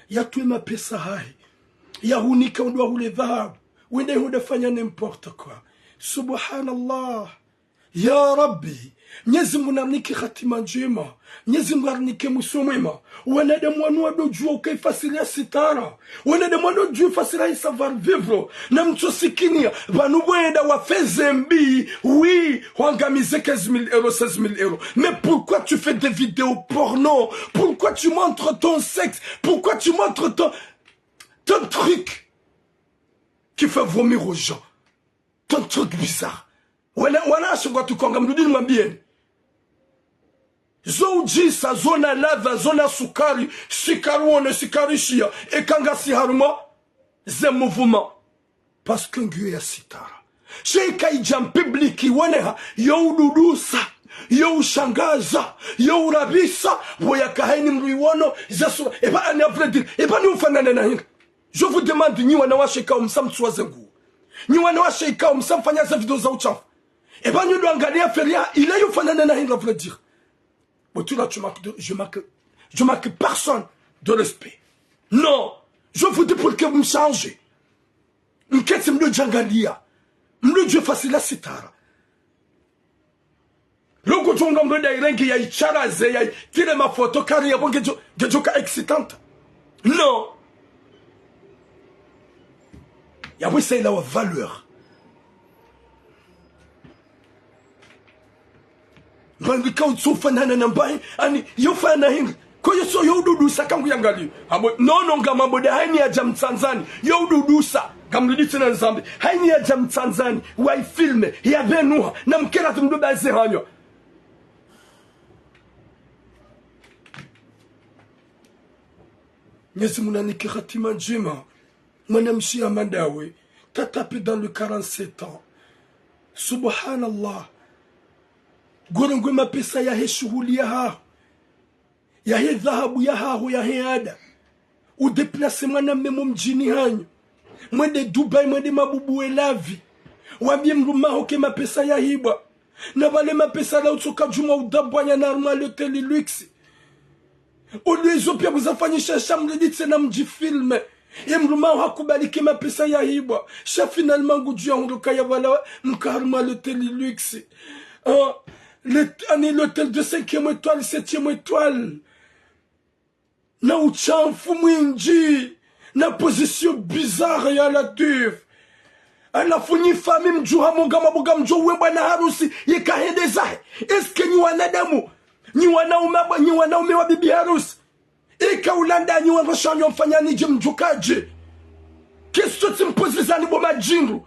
ya tuwe mapesa hai, ya hunika undwa hule dhahabu, wende hudafanya n'importe quoi. Subhanallah, Ya Rabbi, Mwenyezi Mungu namnike hatima njema, Mwenyezi Mungu arnike mwisho mwema. Wanadamu wanaojua ukaifasiria sitara, wanadamu wanaojua ifasiria savoir vivre, na mtosikinia vanubwenda wafeze mbi, oui, wangamize 15 000 euros, 16 000 euros. Mais pourquoi tu fais des vidéos porno? Pourquoi tu montres ton sexe? Pourquoi tu montres ton truc qui fait vomir aux gens? Ton truc bizarre. Wana ashingwa tukonga mrudini mwambieni. Zoujisa, zona lava, zona sukari, sikaruone, sikarishia, ekanga si haruma, ze mouvement. Parce que nguye ya sitara. Sheika ijam publiki waneha, yo ududusa, yo ushangaza, yo urabisa, woya kaheni mruiwano, zasura, eba ane avredil, eba ni ufanane na hinga. Je vous demande, nyi wanawashe ika umsam tuwaze nguo. Nyi wanawashe ika umsam fanyaza video za uchafu. Eba nyi doangalia feria, ila yu fanane na hinga, vrai dire. Bon, tu là, je marque personne de respect. Non, je vous dis pour que vous me changez. M'quête c'est m'le djangalia. M'le Dieu facile la sitara. Logo jonga m'le dairengi ya icharaze ya tire ma photo kari ya bonge joka excitante. Non. Ya oui c'est la valeur. Bangi ka utsofanana na mbai ani yofana hingi ko yoso yodudusa kangu yangali abo nono ngama boda haini ya jam Tanzania yodudusa kamliditse na nzambe haini ya jam Tanzania wa filme ya benuha na mkera tumdoba zehanyo Nyezi munaniki khatima njema mwanamshi amandawe tatapi dans le 47 ans subhanallah Gorongwe mapesa ya he shughuli ya hao. Ya he dhahabu ya hao ya he ada. Udeplase mwana memo mjini hanyo. Mwende Dubai mwende mabubu elavi. Wambie mrumaho ke mapesa ya hibwa. Na wale mapesa la utoka juma udabwanya na armali hoteli luxe. Ulu hizo pia muzafanyisha shamliditse na mjifilme. Ya mrumaho hakubalike mapesa ya hibwa. Sha finalement nguju ya hunduka ya wala mkarmali hoteli luxe. L'hôtel de 5e étoile, 7e étoile. Na uchanfu mwinji. Na position bizarre ya latif. Alafunyi fami mjuha monga mabuga mjuwe bwana harusi. Yeka hende zahe. Eske nyi wanadamu. Nyi wanaume wa bibi harusi. Eka ulanda nyi wanroshanyo mfanya nije mjukaje. Kesto timpozizani boma jinru.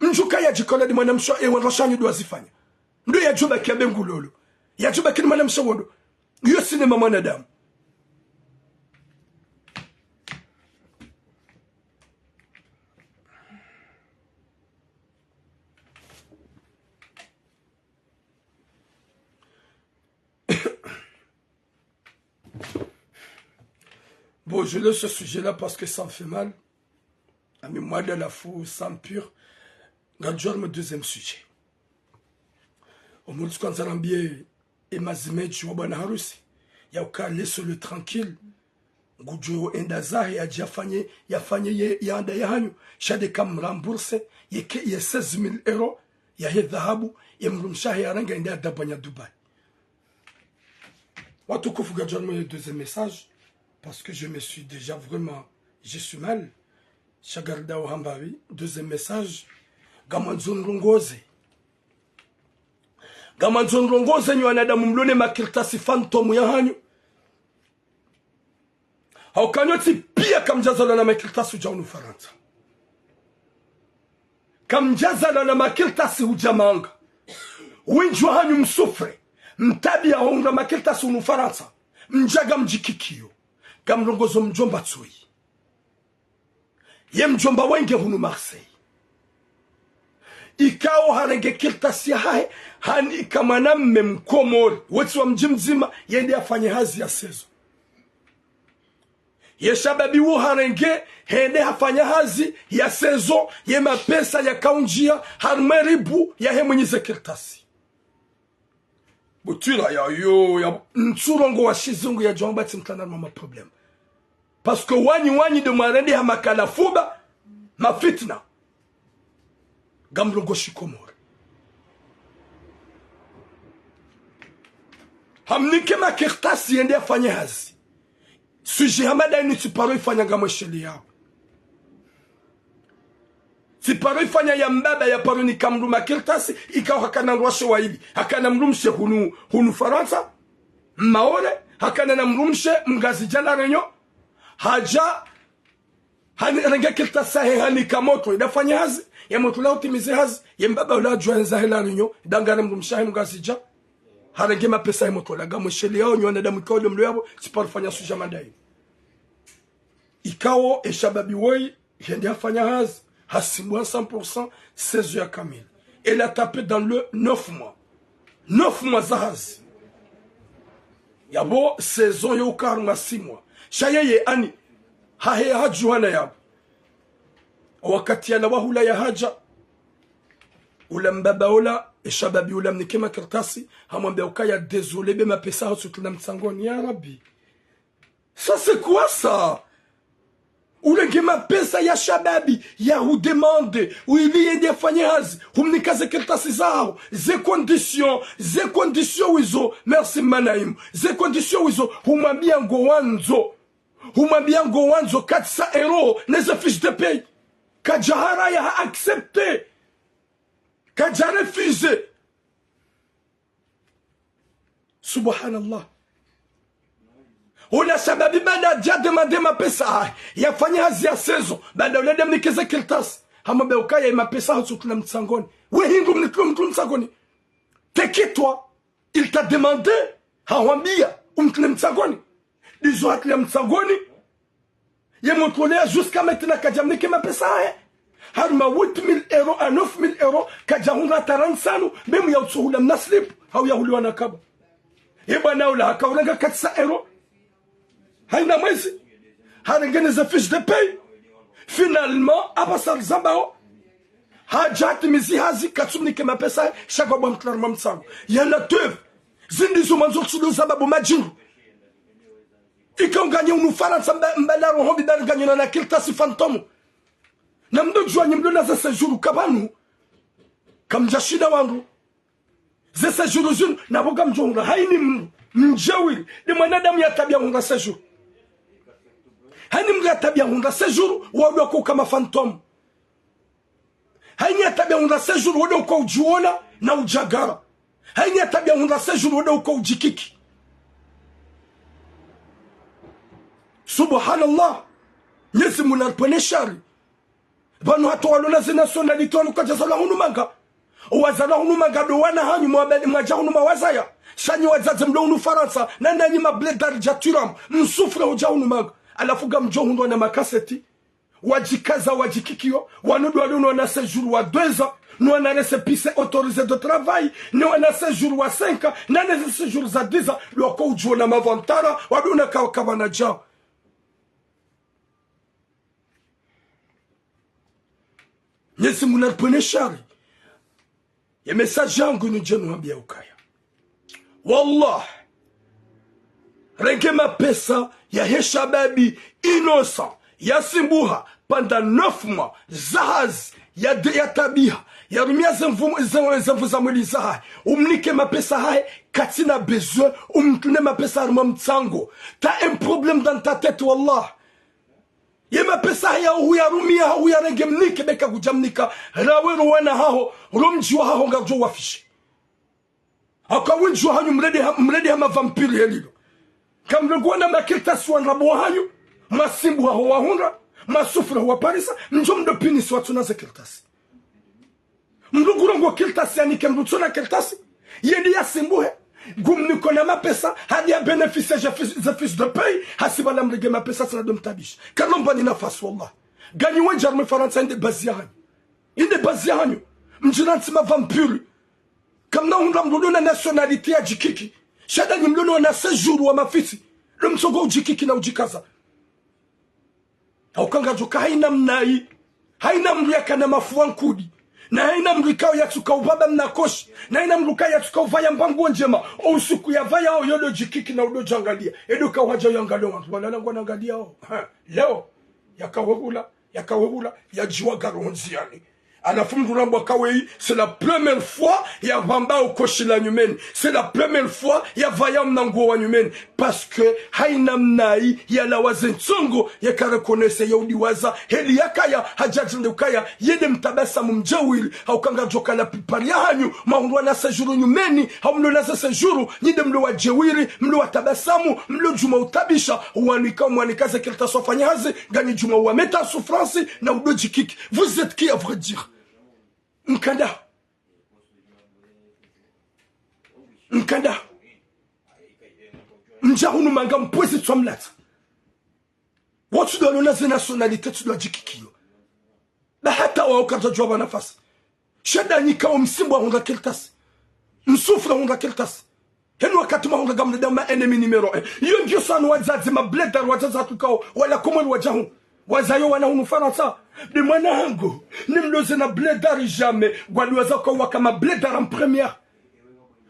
Njuka ya jikola di mwanamsho wanroshanyo duwazifanya. Ndo ya juba kia bengu lolo. Ya juba kini mwanamsho wodo. Yo sinema mwanadamu. Bon, je laisse ce sujet-là parce que ça me fait mal. La mémoire de la fou, sang pur. Gadjor, mon deuxième sujet. Au moins, quand on a bien emazime chouabana harusi, ya uka laisse le tranquille. Gujo endaza ya jafanye ya anda ya hanyu. Shade kam rembourse ya 16 000 euros ya he dhahabu ya mrumshahi ya ranga enda dabanya Dubai. Watu kufu Gadjor, mon deuxième message. Parce que je me suis déjà vraiment... Je suis mal. Shagarda au Hambavi. Deuxième message. Gamanzon Rongoze. Gamanzon Rongoze ni wanadamu mlone makirtasi fantomu ya hanyu. Haukanyoti pia kamjazala na makirtasi ujaunu Faransa. Kamjazala na makirtasi ujamanga. Winjwa hanyu msufre. Mtabi ya honga makirtasi unu Faransa. Mjaga mjikikio. Gamrongozo mjomba tsui. Ye mjomba wenge hunu Marseille. Ikao harenge kirtasi ya hae. Hani ikamana mmemkomori. Wetu wa mjimzima yende afanye hazi ya sezo. Ye shababi wu harenge. Hende hafanya hazi ya sezo. Ye mapesa ya kaunjia. Harmeribu ya he mwenye ze kirtasi. Butula ya nturongo wa shizungu ya jomba timtana mama problem. Parce que wani de marende hamakala fuba ma fitna. gamlongo shikomore hamnike makirtasi yende afanye hazi suje hamada ini tiparo ifanya ngamo sheli yao tiparo ifanya ya mbaba ya paro ni kamru makirtasi ikaw hakana rwashe waili hakana mrumshe hunu Faransa maore hakana na mrumshe mgazi jana renyo haja range kirtasi hani kamoto idafanya hazi ya moto la utimize hazi ya mbaba ula juanza hela renyo dangana mrumshe mgazi jana harange mapesa moto la gamo sheli yao nyona damu kawo mlo yabo tiparo fanya suja mandai ikawo eshababi woi yende afanya hazi Hassimou 100%, 16 heures Kamil. Elle a tapé dans le 9 mois. 9 mois Zahaz. Yabo, saison yo karma 6 mois. Shayaye ani. Hahe hajuana yabo. Wakati ya nawahula ya haja. Ulam baba ola. E shababi ulam nikema kirtasi. Hamwambe ukaya désolé. Be ma pesa hasutu na mtsangoni. Ya Rabbi. Ça c'est quoi ça? Ulenge mapesa ya shababi ya hudemande uili des fanyazi humnikaze kirtasi zao ze conditions wizo merci manaim ze conditions wizo humwambia ngowanzo 400 euros neza fiche de paye kajahara ya accepté kaja refusé subhanallah. Una sababi bada dia demande mapesa ya fanya hazi ya sezo bada ulede mnikeze kirtasi hamabe ukaya mapesa hasutu na mtsangoni we hingu mnikiwa mtsangoni tekitwa il t'a demandé hawambia umtule mtsangoni dizo hatule mtsangoni ye motolea jusqu'à maintenant kajamnike mapesa harma 8000 euros à 9000 euros kajahunga 45 memu ya utsuhula mnaslip hau ya huliwa nakaba bwana ula hakaunanga 400 euros haina mwezi harengeneza fiche de paye finalement abasal zambao hajat mizi hazi katsumnike mapesa shagwa bwa mtlarma mtsango yana tev zindizo manzo tsudo sababu majingu ikaunganya unu Faransa mbalaro hobi darganya na kirtasi fantomu na mdo jwanyi mdo na za sejuru kabanu kamjashida wangu za sejuru zunu na boga mjonga haini mjawiri ni mwanadamu ya tabia unga sejuru hani mga tabia hunda sejuru wado ko kama phantom hani tabia hunda sejuru wado ko ujiona na ujagara hani tabia hunda sejuru wado ko ujikiki subhanallah nyesi munarpone shari banu hatu walona nationality wanu kwa jasala hunu manga wazala hunu manga do wana hanyu mwabeli mwaja hunu mawazaya shanyi wazaze mlo hunu Faransa nanda nyima bledar jaturam msufra uja hunu manga alafuga mjongo na makaseti wajikaza wajikikio wanudu waluno na séjour wa 2 ans nous on a récépissé autorisé de travail nous on a séjour wa 5 ans na na séjour za 10 ans loko ujo na mavantara waduna kabana jao nyesi munarpone shari ya message yangu ni jenu ambia ukaya wallah renge mapesa ya heshababi innocent ya simbuha pendant 9 mois zahaz ya tabiha ya rumia zemvu za mwili zaha umnike mapesa hae katina besoin umtune mapesa haruma mtsango ta un problème dans ta tête wallah ye mapesa ya huya rumia huya renge mnike beka kujamnika rawero wana haho rumjiwa haho ngajo wafishi akawinjwa hanyu mredi hama vampiri helilo kamrugwana makirtasi wanrabo hanyu masimbu haho wahunra masufura wa parisa njomdo pinisi watunaze kirtasi mrugurongo kirtasi yani kemrutsona kirtasi yedi ya simbuhe gumniko na mapesa hadi ya benefice za fiche de paye hasibala mrege mapesa sana domtabish kalomba ni nafasi wallah gani wanjarme Faransa inde bazi hanyu mjiranti ma vampiri kamna hunra mrudo na nationality ya jikiki shada ni mrudo na séjour wa mafisi lumsogo ujikiki na ujikaza haukanga joka haina mnai haina mriaka na mafuwa nkudi na haina mrikao ya tuka ubaba mnakoshi na haina mrikao ya tuka uvaya mpangu njema o usiku ya vaya o yodo jikiki na udo jangalia edo kawaja yangalo wantu wala nangu wanangalia o leo yakawegula ya jiwa garonzi yani C'est la première fois il y a Bamba au Koshila Nyumen. C'est la première fois il y a Vayam Nango Nyumen. Parce que Hainam Nai, il y a la Wazensongo, il y a Karakonese, Yaudiwaza, Heliakaya, Hajajandukaya, Yedem Tabasa Mumjawil, Haukanga Jokala Piparia Hanyu, Maundwana Sajuru Nyumeni, Haumlolaza Sajuru, Nidem Loa Jewiri, Mloa Tabasamu, Mlo Juma Utabisha, Wanika Mwanikaza Kelta Sofanyaze, Gani Juma Wameta Souffrance, Naudji Kik. Vous êtes qui à vrai dire? Nkanda. Nkanda. Njahunu manga mpwezi tsomlat. Watu dono na ze nationalité tu dois jikikio. Na hata wa ukata jwaba nafasi. Shada nika wa msimbo wa keltasi. Msufra hunga keltasi. Henu wakati mahunga gamle dama enemy numero 1. Iyo ndio sana wazazi mableda wazazi tukao wala komwe wajahu. Wazayo wana unufaransa. De mwana hango. Nimloze na bledari jamais. Gwaliwaza kwa waka ma bledar en première.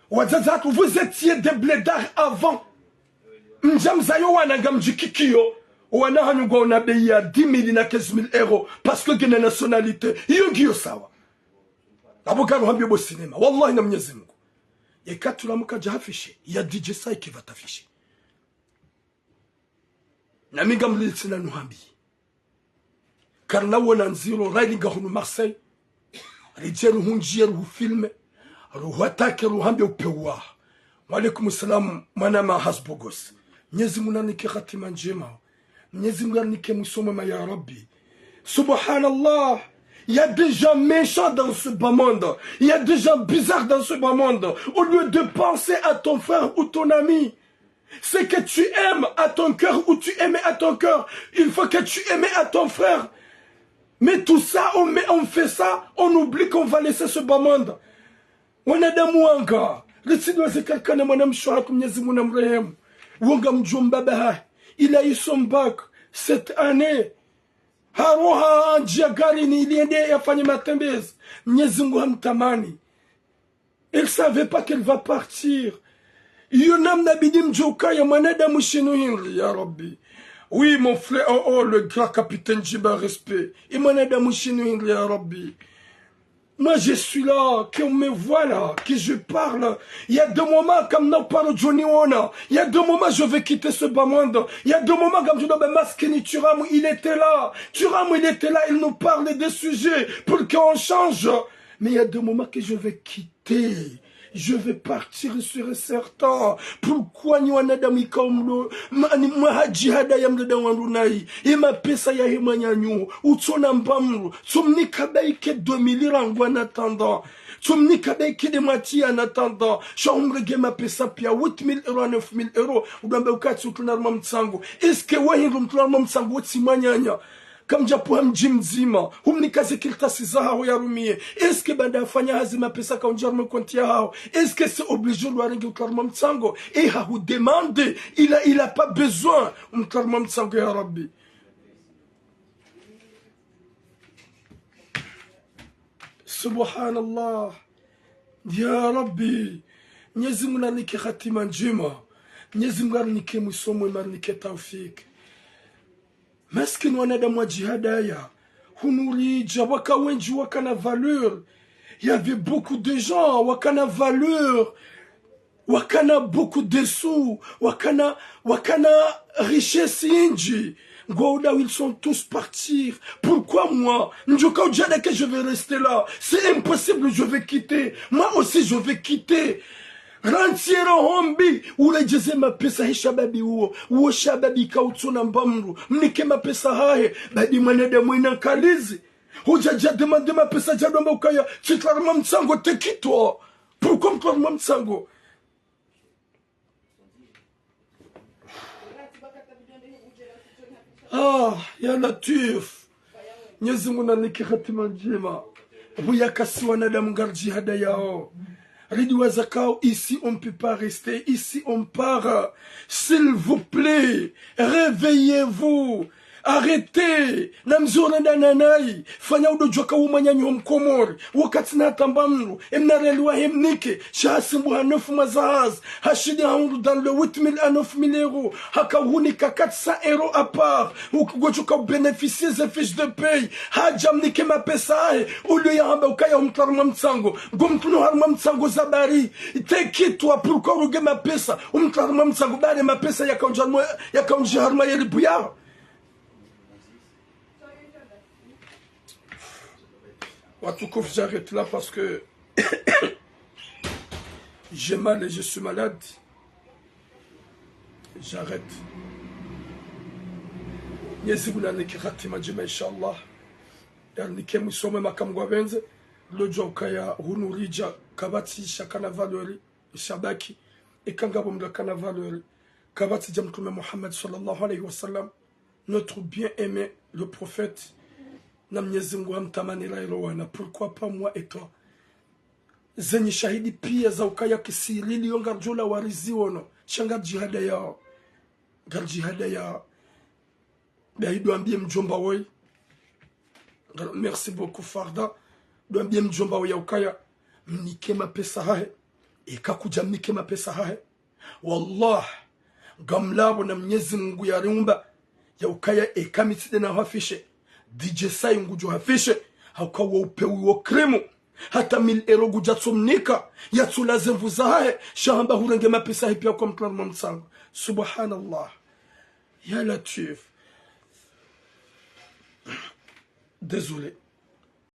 Wazazi vous étiez des bledards avant. Mjamzayo wana gamjikikio. Wana hanyugo onabei ya 10 000 na 15 000 euros. Parce que gena nationalité. Iyo ngiyo sawa. Abogaru hambio bo cinema. Wallahi na mwenyezi Mungu. Yekatu la muka jahafishe. Ya DJ Saiki vatafishe. Na minga mlitina nuhambi. Karna wana nziro riding hunu Marseille. Rijeru hunjia ruhu filme. Ruhu atake ruhambi upewa. Walaikum salam manama hasbogos. Mwenyezi Mungu anike khatima njema. Mwenyezi Mungu anike musoma ya Rabbi. Subhanallah. Il y a des gens méchants dans ce bas monde. Il y a des gens bizarres dans ce bas monde. Au lieu de penser à ton frère ou ton ami, c'est que tu aimes à ton cœur ou tu aimais à ton cœur. Il faut que tu aimais à ton frère. Mais tout ça, on fait ça, on oublie qu'on va laisser ce bas monde. On a des mouanga. Le Seigneur, c'est quelqu'un de mon âme, il a eu son bac cette année. Haroha Djagarini, il est à Fanny Matembez. Nyezunguam Tamani. Elle savait pas qu'elle va partir. Yunam Nabidim Joka Yamanada Mushinu ya Rabbi. Oui, mon frère, oh, le grand capitaine Djiba, respect. Imanada Mushinu ya Rabbi. Moi, je suis là, qu'on me voit là, que je parle. Il y a 2 moments, comme nous parlons Johnny Wona. Il y a 2 moments, je vais quitter ce bas monde. Il y a 2 moments, comme je dis, Maskeni Turam, il était là. Turam, il était là, il nous parle des sujets pour qu'on change. Mais il y a 2 moments que je vais quitter. Je vais partir sur certain. Pourquoi nous en avons comme le Mahajihada Yamda Wanunai et ma pesa ya Himanyanyu ou Tsonambamru, Tsumni Kabaike 2000 rango en attendant. Tsumni Kabaike de Mati en attendant. Chambre ma pesa pia 8 000 euros, 9 000 euros. Ou dans le cas de Soutunarmam Tsango. Est-ce que Wahim Tunarmam Tsango Tsimanyanya? Comme Japuam Jim Zima, Humnikaze Kilta Sizaha Yarumie, est-ce que Banda Fanya Hazima Pesa Kanjarme Kontia, est-ce que c'est obligé de l'arrêter au Karmam Tsango? Et à vous demander, il a pas besoin, Karmam Tsango ya Rabbi. Subhanallah, ya Rabbi, Nyezimuna Nike Khatiman Jima, Nyezimgar Nike Musomo Marnike Taufik. Maskini wanadamu wa jihadaya, hunurija, waka wenji wakana valeur. Il y avait beaucoup de gens, wakana valeur, wakana beaucoup de sous, wakana richesse inji. Gouda, ils sont tous partis. Pourquoi moi? Njoka ujada que je vais rester là. C'est impossible, je vais quitter. Moi aussi, je vais quitter. Rantiero hombi ule jeze mapesa he shababi uo shababi kautsuna mbamru mnike mapesa hahe badi manede mwina kalizi hujaja demande mapesa jadomba ukaya chitlarma mtsango tekitwa pourquoi mtlarma mtsango ya Latif Mwenyezi Mungu ananiki hatima njema buyakasi wanadamu ngarji hada yao. Ici on ne peut pas rester, ici on part. S'il vous plaît, réveillez-vous. arrêtez namzora nanai fanya udojoka umanyanyo mkomori wakati na tambamru emnarelwa hemnike shasimbu hanofu mazahaz hashidi haundu dans le 8000 à 9000 euros hakahunika 400 euros à part ukigojoka bénéficier des fiches de paye hajamnike mapesae ule yamba ukaya umtarma mtsango gomtuno harma mtsango zabari tekitwa pourquoi uge mapesa umtarma mtsango bale mapesa yakaunja harma yelibuya. Watukouf, j'arrête là parce que j'ai mal et je suis malade. J'arrête. Yezibuna nekirati majima inshallah. Yarnike musome makamgwa benze. Lojo kaya hunurija kabati shakana valori shabaki ikangabo mlakana valori kabati jamtume Muhammad sallallahu alayhi wa sallam, notre bien-aimé le prophète. Pourquoi pas moi et toi? Zenye shahidi pia za ukaya kisirili yonga jula warizi wono shanga jihada ya gal jihada ya baido ambie mjomba woi. Merci beaucoup Farda. Do ambie mjomba woi ya ukaya mnike mapesa hahe ikakuja mnike mapesa hahe wallah gamlabo na Mwenyezi Mungu ya rumba ya ukaya ikamitide na hafishe DJ Sai ngujo hafishe haukawa upewi wa krimu hata 1000 euro gujatsumnika yatulaze mvuzahe shahamba hurenge mapesa hipia kwa mtlarma mtsango. Subhanallah ya Latif. Désolé.